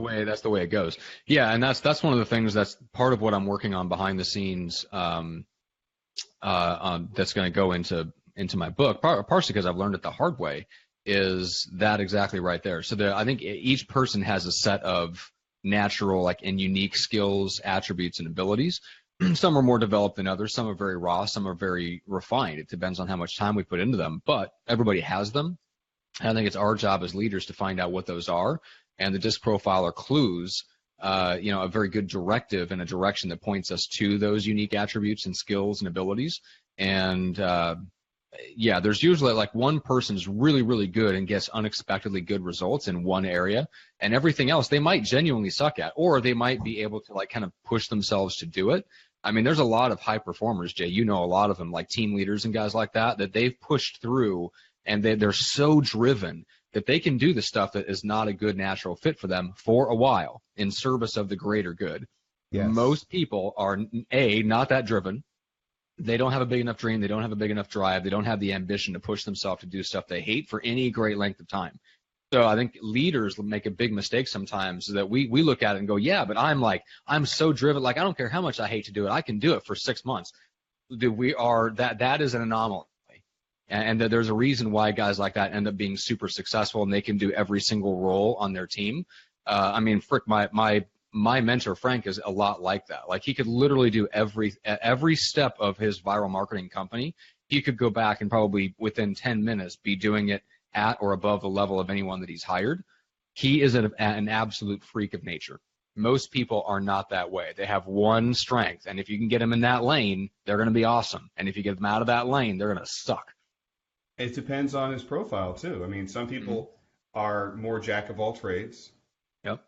the way it goes. Yeah, and that's one of the things that's part of what I'm working on behind the scenes. That's going to go into my book, partially because I've learned it the hard way. Is that exactly right there? So I think each person has a set of natural, and unique skills, attributes, and abilities. Some are more developed than others. Some are very raw. Some are very refined. It depends on how much time we put into them. But everybody has them. And I think it's our job as leaders to find out what those are. And the DISC profile are clues, a very good directive and a direction that points us to those unique attributes and skills and abilities. And there's usually one person's really, really good and gets unexpectedly good results in one area, and everything else they might genuinely suck at, or they might be able to kind of push themselves to do it. I mean, there's a lot of high performers, Jay, a lot of them, like team leaders and guys like that they've pushed through, and they're so driven that they can do the stuff that is not a good natural fit for them for a while in service of the greater good. Yes. Most people are, not that driven. They don't have a big enough dream. They don't have a big enough drive. They don't have the ambition to push themselves to do stuff they hate for any great length of time. So I think leaders make a big mistake sometimes that we look at it and go, yeah, but I'm so driven. I don't care how much I hate to do it. I can do it for 6 months. That is an anomaly. And that there's a reason why guys like that end up being super successful and they can do every single role on their team. Frick, my mentor, Frank, is a lot like that. He could literally do every step of his viral marketing company. He could go back and probably within 10 minutes be doing it at or above the level of anyone that he's hired. He is an absolute freak of nature. Most people are not that way. They have one strength, and if you can get them in that lane, they're going to be awesome. And if you get them out of that lane, they're going to suck. It depends on his profile, too. I mean, some people are more jack of all trades. Yep.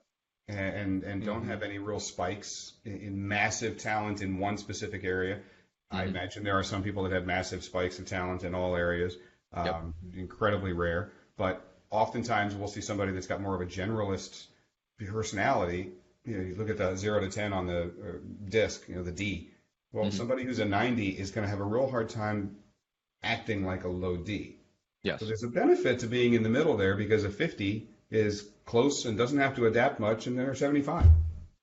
And don't have any real spikes in massive talent in one specific area. I imagine there are some people that have massive spikes of talent in all areas. Incredibly rare. But oftentimes we'll see somebody that's got more of a generalist personality. You look at the 0 to 10 on the DISC, the D. Well, somebody who's a 90 is going to have a real hard time acting like a low D. Yes. So there's a benefit to being in the middle there because a 50 is close and doesn't have to adapt much, and they're 75.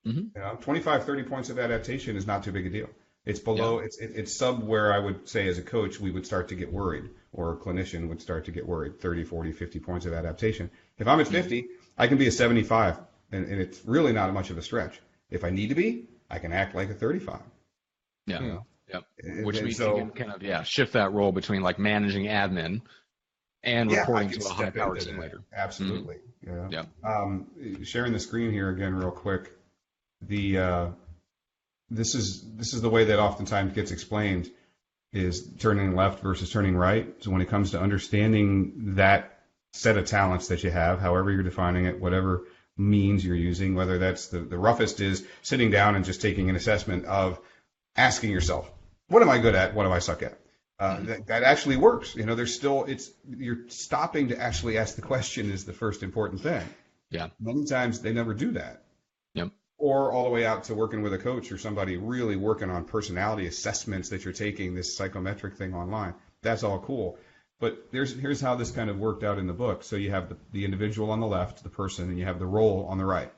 Mm-hmm. 25, 30 points of adaptation is not too big a deal. It's below, Yeah. it's sub where I would say as a coach, we would start to get worried, or a clinician would start to get worried, 30, 40, 50 points of adaptation. If I'm at 50, I can be a 75, and it's really not much of a stretch. If I need to be, I can act like a 35. Yeah. You know? Yep. And- Which and means so, you can kind of shift that role between like managing admin and yeah, I reporting can to a step high-powered into team that. leader. Absolutely. Yeah. Yeah. Sharing the screen here again real quick. This is the way that oftentimes gets explained is turning left versus turning right. So when it comes to understanding that set of talents that you have, however you're defining it, whatever means you're using, whether that's the roughest is sitting down and just taking an assessment of asking yourself, what am I good at? What do I suck at? That actually works. There's still, you're stopping to actually ask the question is the first important thing. Yeah. Many times they never do that. Yep. Or all the way out to working with a coach or somebody really working on personality assessments that you're taking this psychometric thing online. That's all cool. But here's how this kind of worked out in the book. So you have the individual on the left, the person, and you have the role on the right.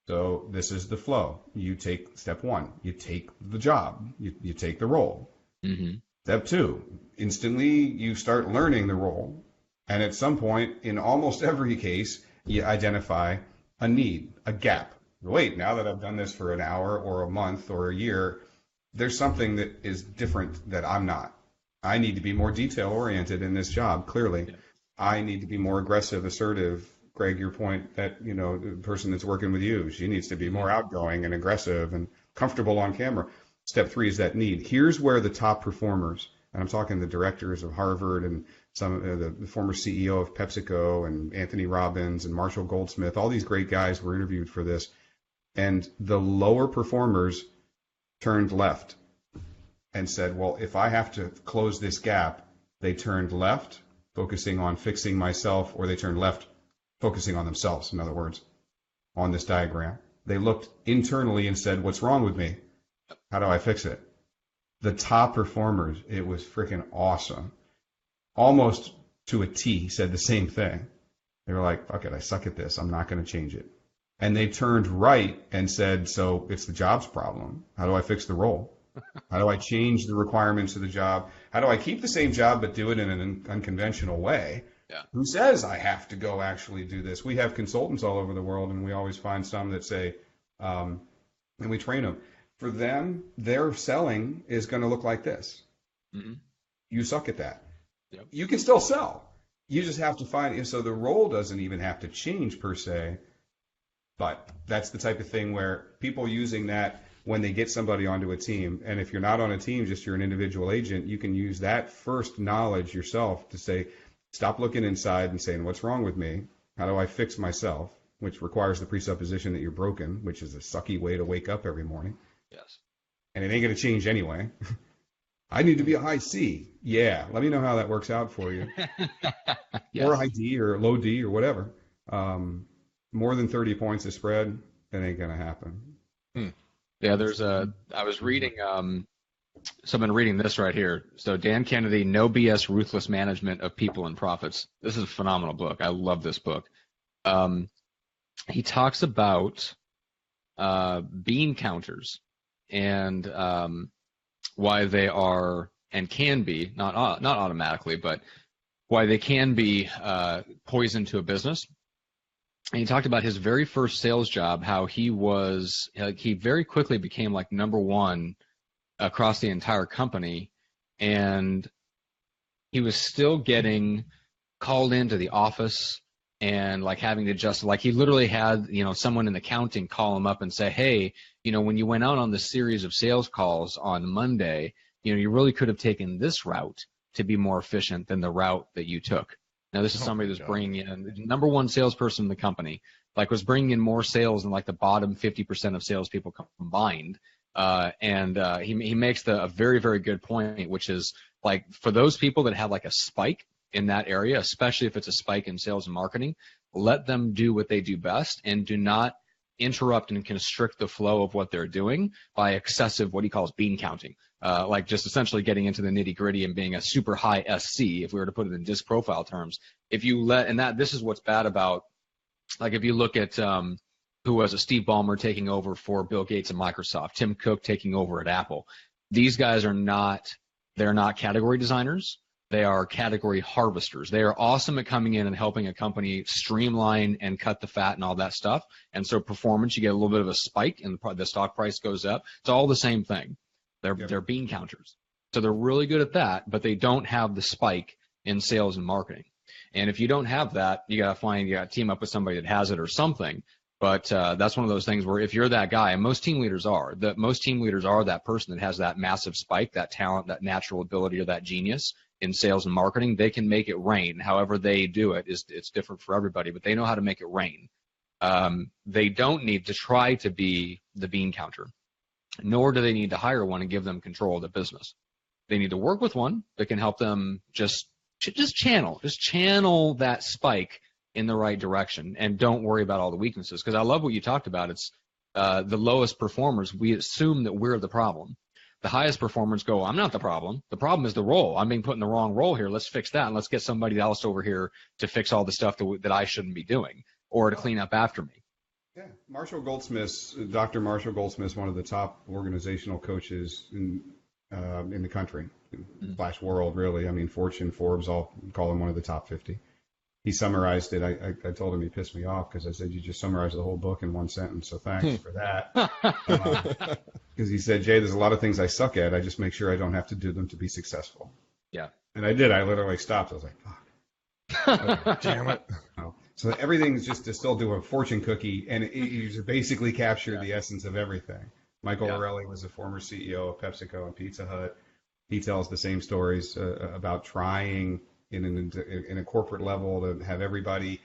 So this is the flow. You take step one, you take the job, you take the role. Mm-hmm. Step two, instantly you start learning the role. And at some point, in almost every case, you identify a need, a gap. Wait, now that I've done this for an hour or a month or a year, there's something that is different that I'm not. I need to be more detail oriented in this job, clearly. Yeah. I need to be more aggressive, assertive. Greg, your point that, the person that's working with you, she needs to be more outgoing and aggressive and comfortable on camera. Step three is that need. Here's where the top performers, and I'm talking the directors of Harvard and some the former CEO of PepsiCo and Anthony Robbins and Marshall Goldsmith, all these great guys were interviewed for this. And the lower performers turned left and said, well, if I have to close this gap, they turned left, focusing on fixing myself, or they turned left, focusing on themselves, in other words, on this diagram. They looked internally and said, what's wrong with me? How do I fix it? The top performers, it was freaking awesome. Almost to a T, said the same thing. They were like, fuck it, I suck at this. I'm not going to change it. And they turned right and said, so it's the job's problem. How do I fix the role? How do I change the requirements of the job? How do I keep the same job but do it in an unconventional way? Yeah. Who says I have to go actually do this? We have consultants all over the world, and we always find some that say, and we train them. For them, their selling is going to look like this. Mm-hmm. You suck at that. Yep. You can still sell. You just have to find, so the role doesn't even have to change per se. But that's the type of thing where people using that when they get somebody onto a team, and if you're not on a team, just you're an individual agent, you can use that first knowledge yourself to say, stop looking inside and saying, what's wrong with me? How do I fix myself? Which requires the presupposition that you're broken, which is a sucky way to wake up every morning. Yes. And it ain't going to change anyway. I need to be a high C. Yeah. Let me know how that works out for you. Yes. Or a high D or low D or whatever. More than 30 points of spread, that ain't going to happen. Yeah, I was reading, so I've been reading this right here. So Dan Kennedy, No BS Ruthless Management of People and Profits. This is a phenomenal book. I love this book. He talks about bean counters and why they are and can be, not automatically, but why they can be poison to a business. And he talked about his very first sales job, how he very quickly became like number one across the entire company. And he was still getting called into the office and like having to he literally had, someone in accounting call him up and say, hey, when you went out on this series of sales calls on Monday, you really could have taken this route to be more efficient than the route that you took. Now, this is somebody that's bringing in the number one salesperson in the company, was bringing in more sales than the bottom 50% of salespeople combined. He makes a very, very good point, which is for those people that have a spike in that area, especially if it's a spike in sales and marketing, let them do what they do best and do not interrupt and constrict the flow of what they're doing by excessive, what he calls bean counting. Like just essentially getting into the nitty gritty and being a super high SC, if we were to put it in DISC profile terms. If you let, and that this is what's bad about, like if you look at who was a Steve Ballmer taking over for Bill Gates and Microsoft, Tim Cook taking over at Apple. These guys are not, they're not category designers. They are category harvesters. They are awesome at coming in and helping a company streamline and cut the fat and all that stuff. And so performance, you get a little bit of a spike and the stock price goes up. It's all the same thing. They're bean counters. So they're really good at that, but they don't have the spike in sales and marketing. And if you don't have that, you got to team up with somebody that has it or something. But that's one of those things where if you're that guy, and most team leaders are that person that has that massive spike, that talent, that natural ability, or that genius in sales and marketing. They can make it rain. However they do it it's different for everybody, but they know how to make it rain. They don't need to try to be the bean counter, nor do they need to hire one and give them control of the business. They need to work with one that can help them just channel that spike in the right direction, and don't worry about all the weaknesses. Because I love what you talked about. It's the lowest performers, we assume that we're the problem. The highest performers go, I'm not the problem. The problem is the role. I'm being put in the wrong role here. Let's fix that, and let's get somebody else over here to fix all the stuff that I shouldn't be doing or to clean up after me. Yeah, Dr. Marshall Goldsmith's one of the top organizational coaches in the country, / world, really. I mean, Fortune, Forbes, all call him one of the top 50. He summarized it. I told him he pissed me off because I said, you just summarized the whole book in one sentence, so thanks for that. Because he said, Jay, there's a lot of things I suck at. I just make sure I don't have to do them to be successful. Yeah. And I did. I literally stopped. I was like, fuck. Damn it. Oh. So everything's just distilled to a fortune cookie, and you basically captured the essence of everything. Michael Lorelli was a former CEO of PepsiCo and Pizza Hut. He tells the same stories about trying in a corporate level to have everybody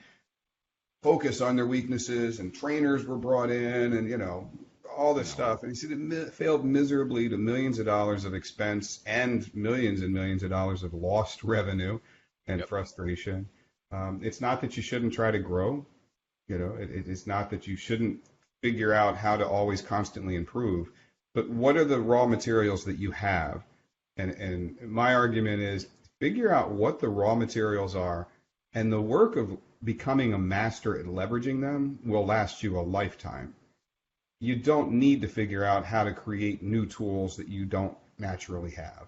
focus on their weaknesses, and trainers were brought in, and all this stuff. And he said it failed miserably to millions of dollars of expense and millions of dollars of lost revenue and frustration. It's not that you shouldn't try to grow. It's not that you shouldn't figure out how to always constantly improve, but what are the raw materials that you have? And my argument is figure out what the raw materials are, and the work of becoming a master at leveraging them will last you a lifetime. You don't need to figure out how to create new tools that you don't naturally have.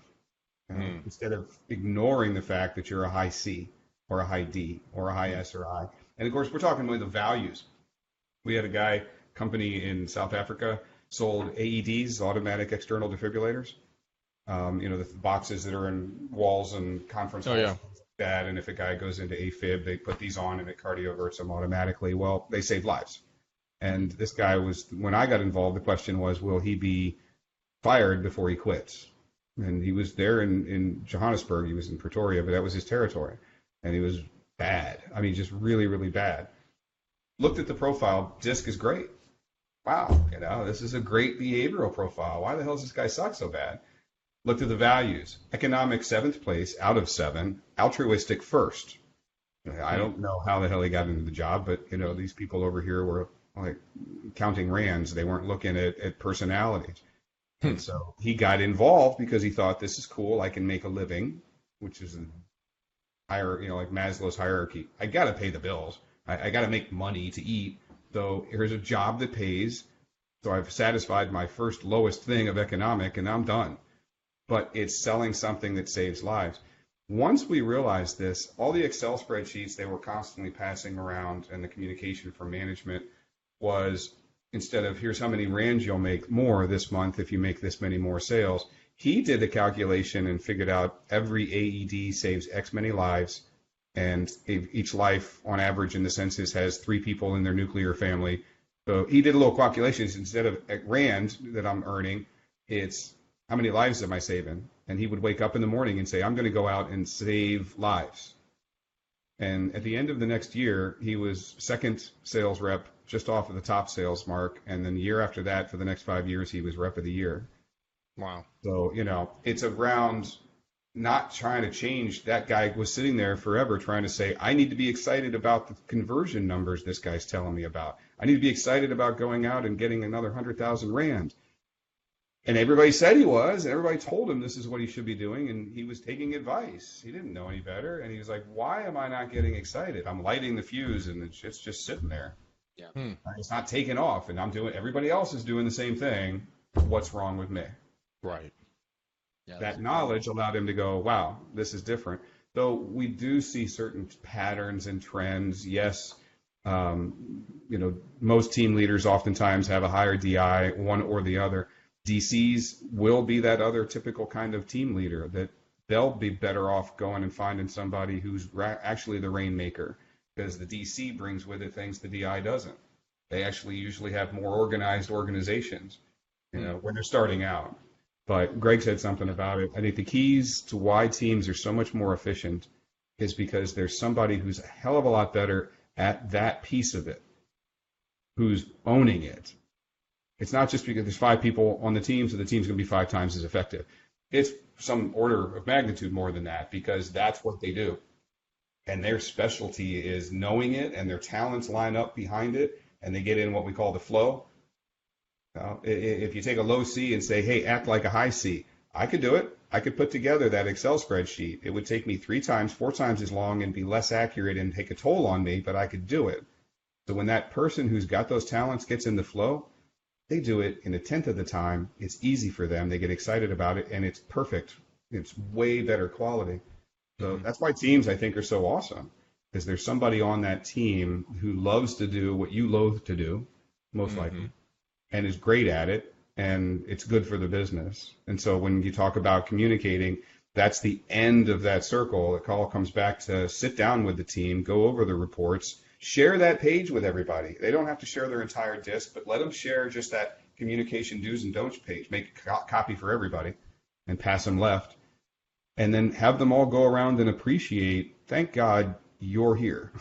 Instead of ignoring the fact that you're a high C or a high D or a high S or I. And of course, we're talking about the values. We had a company in South Africa sold AEDs, automatic external defibrillators. The boxes that are in walls and conference halls. Like that. And if a guy goes into AFib, they put these on and it cardioverts them automatically. Well, they save lives. And this guy when I got involved, the question was, will he be fired before he quits? And he was there in Johannesburg. He was in Pretoria, but that was his territory. And he was bad. I mean, just really, really bad. Looked at the profile. D.I.S.C is great. Wow, this is a great behavioral profile. Why the hell does this guy suck so bad? Looked at the values. Economic 7th place out of 7. Altruistic 1st. I don't know how the hell he got into the job, but these people over here were like counting rands. They weren't looking at personalities. And so he got involved because he thought, this is cool. I can make a living, which is higher, like Maslow's hierarchy. I got to pay the bills. I got to make money to eat. So here's a job that pays. So I've satisfied my first lowest thing of economic, and I'm done. But it's selling something that saves lives. Once we realized this, all the Excel spreadsheets they were constantly passing around and the communication from management was, instead of here's how many rands you'll make more this month if you make this many more sales, he did the calculation and figured out every AED saves X many lives, and each life on average in the census has 3 people in their nuclear family. So he did a little calculations. Instead of rand that I'm earning, it's how many lives am I saving? And he would wake up in the morning and say, I'm going to go out and save lives. And at the end of the next year, he was second sales rep, just off of the top sales mark. And then the year after that, for the next 5 years, he was rep of the year. Wow. So, it's around not trying to change. That guy was sitting there forever trying to say, I need to be excited about the conversion numbers this guy's telling me about. I need to be excited about going out and getting another 100,000 rand. And everybody said he was, and everybody told him this is what he should be doing, and he was taking advice. He didn't know any better, and he was like, why am I not getting excited? I'm lighting the fuse, and it's just sitting there. Yeah. It's not taking off, and everybody else is doing the same thing. What's wrong with me? Right. Yeah, that knowledge allowed him to go, wow, this is different. Though we do see certain patterns and trends. Yes, most team leaders oftentimes have a higher DI, one or the other. DCs will be that other typical kind of team leader that they'll be better off going and finding somebody who's actually the rainmaker, because the DC brings with it things the DI doesn't. They actually usually have more organized organizations, when they're starting out. But Greg said something about it. I think the keys to why teams are so much more efficient is because there's somebody who's a hell of a lot better at that piece of it, who's owning it. It's not just because there's 5 people on the team, so the team's going to be 5 times as effective. It's some order of magnitude more than that, because that's what they do. And their specialty is knowing it, and their talents line up behind it, and they get in what we call the flow. If you take a low C and say, hey, act like a high C, I could do it. I could put together that Excel spreadsheet. It would take me 3 times, 4 times as long and be less accurate and take a toll on me, but I could do it. So when that person who's got those talents gets in the flow, they do it in 1/10 of the time. It's easy for them. They get excited about it, and it's perfect. It's way better quality. So that's why teams, I think, are so awesome, because there's somebody on that team who loves to do what you loathe to do, most likely, and is great at it, and it's good for the business. And so when you talk about communicating, that's the end of that circle. It all comes back to sit down with the team, go over the reports, share that page with everybody. They don't have to share their entire disc, but let them share just that communication do's and don'ts page. Make a copy for everybody and pass them left. And then have them all go around and appreciate, thank God you're here.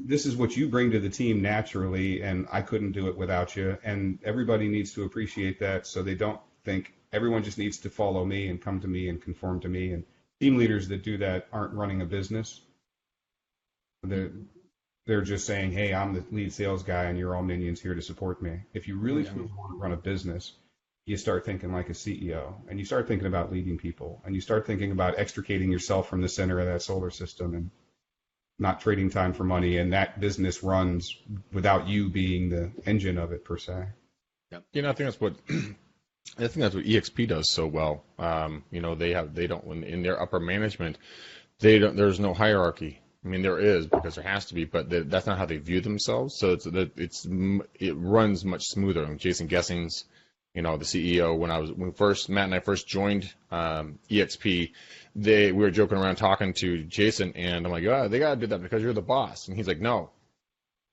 This is what you bring to the team naturally, and I couldn't do it without you. And everybody needs to appreciate that, so they don't think everyone just needs to follow me and come to me and conform to me. And team leaders that do that aren't running a business. They're just saying, hey, I'm the lead sales guy and you're all minions here to support me. If you really truly want to run a business, you start thinking like a CEO, and you start thinking about leading people, and you start thinking about extricating yourself from the center of that solar system and not trading time for money, and that business runs without you being the engine of it per se. I think that's what EXP does so well. They don't in their upper management, there's no hierarchy. I mean, there is, because there has to be, but that's not how they view themselves. So it runs much smoother. And Jason Gessings, the CEO, when Matt and I first joined EXP, we were joking around talking to Jason, and I'm like, they got to do that because you're the boss. And he's like, no,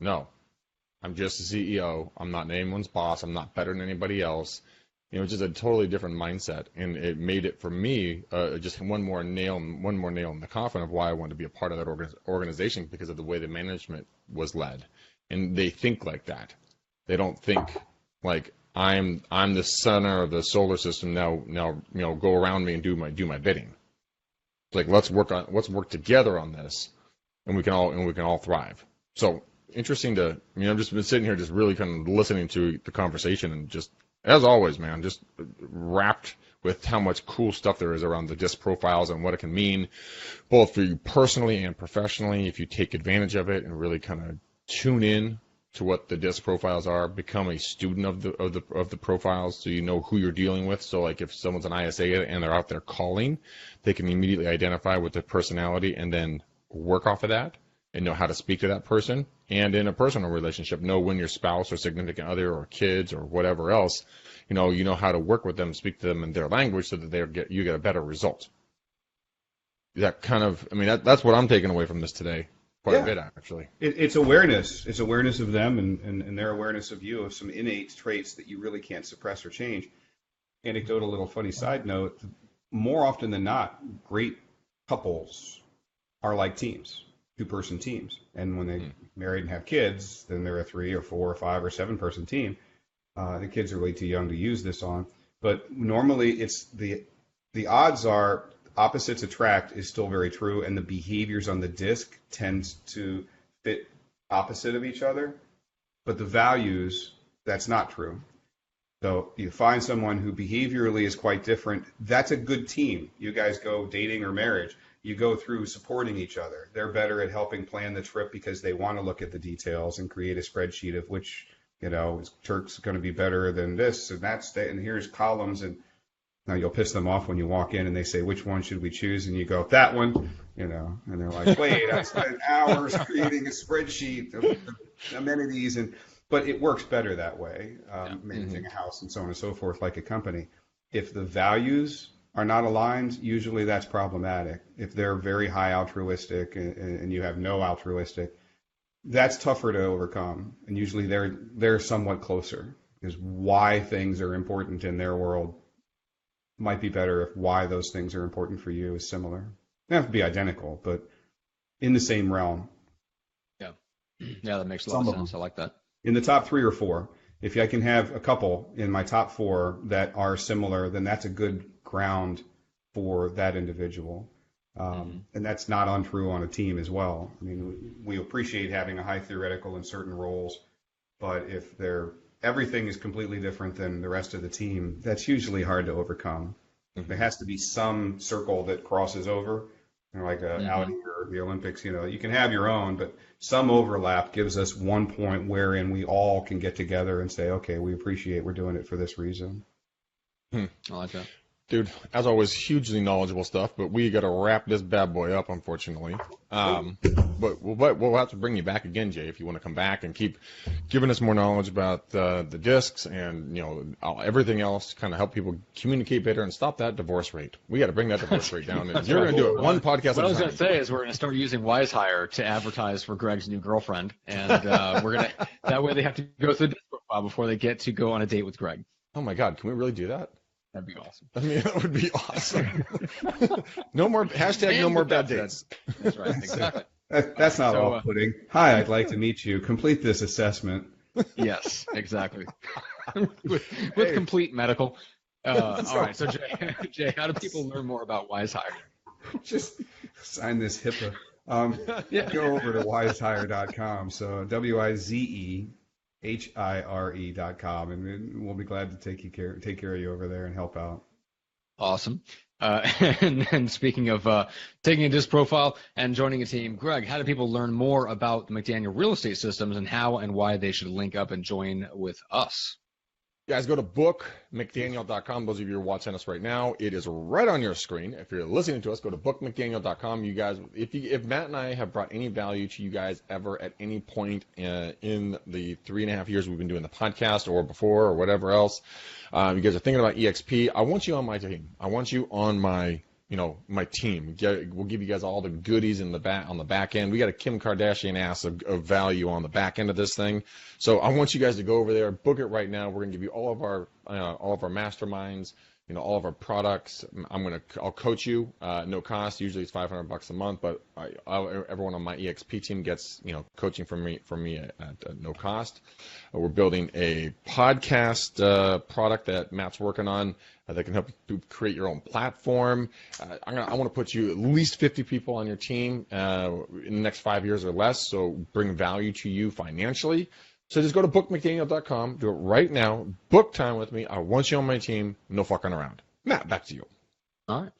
I'm just the CEO. I'm not anyone's boss. I'm not better than anybody else. Just a totally different mindset, and it made it for me just one more nail in the coffin of why I wanted to be a part of that organization, because of the way the management was led, and they think like that. They don't think like I'm the center of the solar system now. Go around me and do my bidding. It's like let's work together on this, and we can all thrive. So interesting I've just been sitting here just really kind of listening to the conversation, and just, as always, man, just wrapped with how much cool stuff there is around the DISC profiles and what it can mean, both for you personally and professionally, if you take advantage of it and really kind of tune in to what the DISC profiles are, become a student of the profiles, so you know who you're dealing with. So like if someone's an ISA and they're out there calling, they can immediately identify with their personality and then work off of that and know how to speak to that person. And in a personal relationship, know when your spouse or significant other or kids or whatever else, you know how to work with them, speak to them in their language, so that you get a better result. That kind of, that's what I'm taking away from this today. Quite a bit, actually. It's awareness. It's awareness of them and their awareness of you, of some innate traits that you really can't suppress or change. Anecdotal little funny side note, more often than not, great couples are like teams. 2-person teams, and when they married and have kids, then they're a 3 or 4 or 5 or 7-person team. The kids are way too young to use this on, but normally it's the the odds are opposites attract is still very true, and the behaviors on the disc tends to fit opposite of each other, but the values, that's not true. So you find someone who behaviorally is quite different, that's a good team. You guys go dating or marriage, you go through supporting each other. They're better at helping plan the trip because they want to look at the details and create a spreadsheet of which, Turk's going to be better than this and that's that, and here's columns, and now you'll piss them off when you walk in and they say, which one should we choose? And you go, that one, and they're like, wait, I spent hours creating a spreadsheet of amenities, but it works better that way, managing a house and so on and so forth, like a company. If the values are not aligned, usually that's problematic. If they're very high altruistic and you have no altruistic, that's tougher to overcome. And usually they're somewhat closer, because why things are important in their world might be better if why those things are important for you is similar. They don't have to be identical, but in the same realm. Yeah, that makes a lot of sense. I like that. In the top 3 or 4, if I can have a couple in my top 4 that are similar, then that's a good ground for that individual. And that's not untrue on a team as well. I mean, we appreciate having a high theoretical in certain roles, but if everything is completely different than the rest of the team, that's usually hard to overcome. There has to be some circle that crosses over, like Audi or the Olympics. You can have your own, but some overlap gives us one point wherein we all can get together and say, okay, we appreciate we're doing it for this reason. I like that. Dude, as always, hugely knowledgeable stuff, but we got to wrap this bad boy up, unfortunately. But we'll have to bring you back again, Jay, if you want to come back and keep giving us more knowledge about the discs and everything else to kind of help people communicate better and stop that divorce rate. We got to bring that divorce rate down. And you're going to do it one podcast. What I was going to say is we're going to start using Wize Hire to advertise for Greg's new girlfriend, and we're going to that way they have to go through the disc profile before they get to go on a date with Greg. Oh my God, can we really do that? That'd be awesome. I mean, that would be awesome. No more bad dates. That's right, exactly. That's not off-putting. Hi, I'd like to meet you. Complete this assessment. Yes, exactly. with complete medical. All right, so Jay, how do people learn more about Wize Hire? Just sign this HIPAA. Go over to wizehire.com. So WIZEHIRE.com, and we'll be glad to take care of you over there and help out. Awesome. And then speaking of taking a disc profile and joining a team, Greg, how do people learn more about the McDaniel real estate systems and how and why they should link up and join with us? Guys, go to bookmcdaniel.com. Those of you who are watching us right now, it is right on your screen. If you're listening to us, go to bookmcdaniel.com. You guys, if Matt and I have brought any value to you guys ever at any point in the 3.5 years we've been doing the podcast or before or whatever else, you guys are thinking about EXP, I want you on my team. I want you on my team. We'll give you guys all the goodies on the back end. We got a Kim Kardashian ass of value on the back end of this thing. So I want you guys to go over there, book it right now. We're gonna give you all of our masterminds, all of our products. I'll coach you, no cost. Usually it's $500 a month, but everyone on my EXP team gets coaching from me at no cost. We're building a podcast product that Matt's working on that can help you create your own platform. I want to put you at least 50 people on your team in the next 5 years or less, so bring value to you financially. So just go to bookmcdaniel.com, do it right now, book time with me. I want you on my team, no fucking around. Matt, back to you. All right.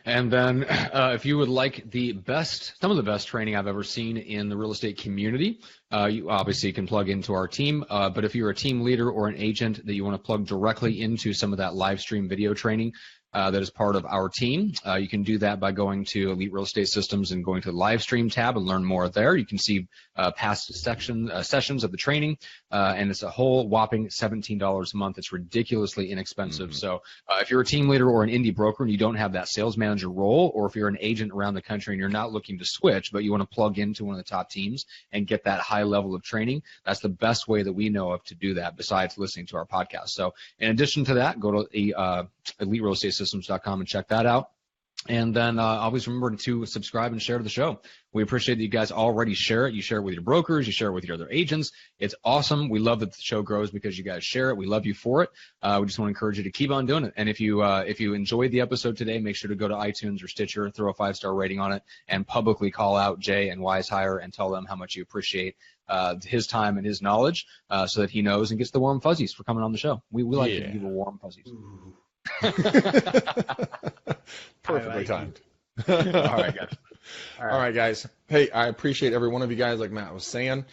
And then if you would like some of the best training I've ever seen in the real estate community, you obviously can plug into our team. But if you're a team leader or an agent that you want to plug directly into some of that live stream video training that is part of our team, you can do that by going to Elite Real Estate Systems and going to the live stream tab and learn more there. You can see past sessions of the training, and it's a whole whopping $17 a month. It's ridiculously inexpensive. So if you're a team leader or an indie broker and you don't have that sales manager role, or if you're an agent around the country and you're not looking to switch, but you want to plug into one of the top teams and get that high level of training, that's the best way that we know of to do that besides listening to our podcast. So in addition to that, go to EliteRealEstateSystems.com and check that out. And then always remember to subscribe and share to the show. We appreciate that you guys already share it. You share it with your brokers. You share it with your other agents. It's awesome. We love that the show grows because you guys share it. We love you for it. We just want to encourage you to keep on doing it. And if you enjoyed the episode today, make sure to go to iTunes or Stitcher, throw a 5-star rating on it, and publicly call out Jay and Wize Hire and tell them how much you appreciate his time and his knowledge, so that he knows and gets the warm fuzzies for coming on the show. We like to give people warm fuzzies. Perfectly timed. All right, guys. All right, guys. Hey, I appreciate every one of you guys, like Matt was saying.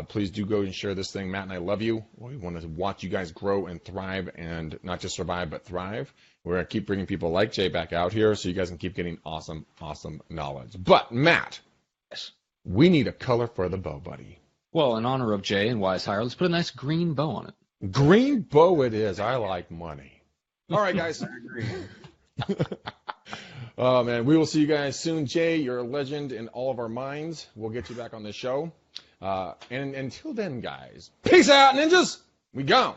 Please do go and share this thing. Matt and I love you. We want to watch you guys grow and thrive, and not just survive, but thrive. We're going to keep bringing people like Jay back out here so you guys can keep getting awesome, awesome knowledge. But, Matt, Yes. we need a color for the bow, buddy. Well, in honor of Jay and Wize Hire, let's put a nice green bow on it. Green bow it is. I like money. All right, guys. Oh, man. We will see you guys soon. Jay, you're a legend in all of our minds. We'll get you back on the show. And until then, guys, peace out, ninjas. We gone.